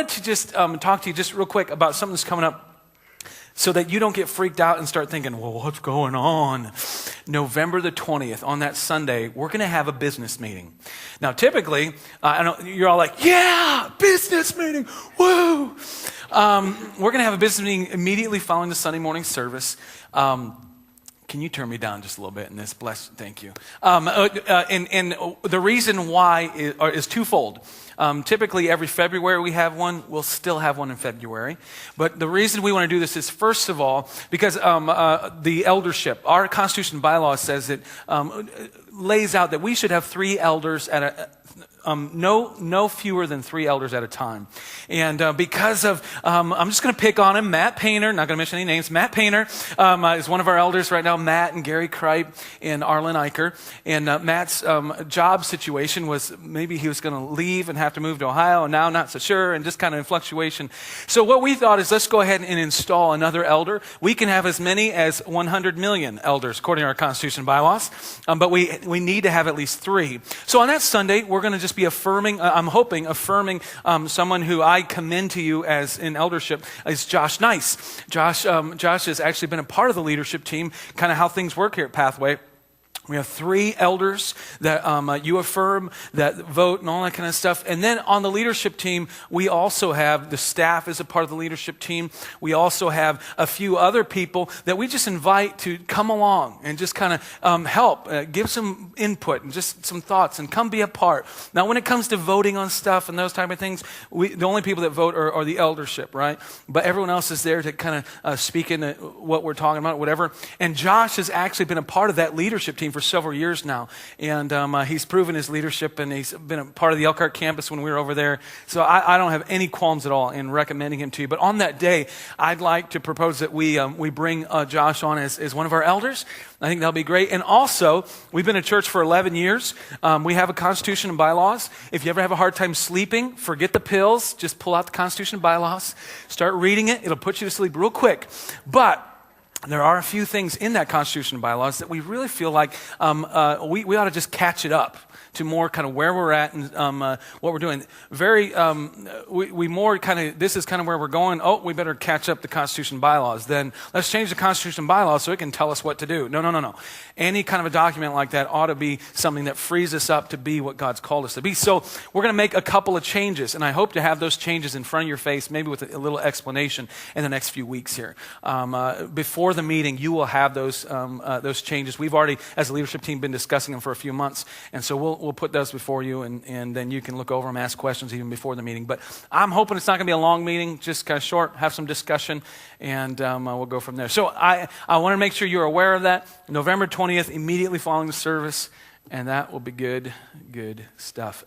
wanted to just talk to you just real quick about something that's coming up so that you don't get freaked out and start thinking, well, what's going on? November the 20th, on that Sunday, we're going to have a business meeting. Now, typically, I know you're all like, yeah, business meeting, woo! We're going to have a business meeting immediately following the Sunday morning service. Can you turn me down just a little bit in this? Thank you. And the reason why is twofold. Typically, every February we have one. We'll still have one in February. But the reason we want to do this is, first of all, because the eldership, our Constitution bylaw says that lays out that we should have 3 elders at no fewer than 3 elders at a time. And because of, I'm just going to pick on him, Matt Painter, not going to mention any names. Matt Painter is one of our elders right now, Matt and Gary Kripe and Arlen Eicher. And Matt's job situation was maybe he was going to leave and have to move to Ohio, and now not so sure, and just kind of in fluctuation. So what we thought is, let's go ahead and install another elder. We can have as many as 100 million elders, according to our Constitution bylaws, but we need to have at least 3. So on that Sunday, we're going to just be affirming, I'm hoping, affirming someone who I commend to you as in eldership is Josh Nice. Josh has actually been a part of the leadership team, kind of how things work here at Pathway. We have 3 elders that you affirm, that vote and all that kind of stuff. And then on the leadership team, we also have the staff as a part of the leadership team. We also have a few other people that we just invite to come along and just kind of help, give some input and just some thoughts and come be a part. Now, when it comes to voting on stuff and those type of things, the only people that vote are the eldership, right? But everyone else is there to kind of speak into what we're talking about, whatever. And Josh has actually been a part of that leadership team for several years now, and he's proven his leadership, and he's been a part of the Elkhart campus when we were over there. So I don't have any qualms at all in recommending him to you. But on that day, I'd like to propose that we bring Josh on as one of our elders. I think that'll be great. And also, we've been a church for 11 years. We have a Constitution and bylaws. If you ever have a hard time sleeping, forget the pills. Just pull out the Constitution and bylaws. Start reading it. It'll put you to sleep real quick. But there are a few things in that Constitution and bylaws that we really feel like we ought to just catch it up to more kind of where we're at and what we're doing. We more kind of, this is kind of where we're going. Oh, we better catch up the Constitution and bylaws. Then let's change the Constitution and bylaws so it can tell us what to do. No. Any kind of a document like that ought to be something that frees us up to be what God's called us to be. So we're going to make a couple of changes, and I hope to have those changes in front of your face, maybe with a little explanation in the next few weeks here. Before the meeting, you will have those changes. We've already, as a leadership team, been discussing them for a few months, and so we'll put those before you, and then you can look over them, ask questions even before the meeting. But I'm hoping it's not going to be a long meeting, just kind of short, have some discussion, and we'll go from there. So I want to make sure you're aware of that. November 20th, immediately following the service, and that will be good stuff.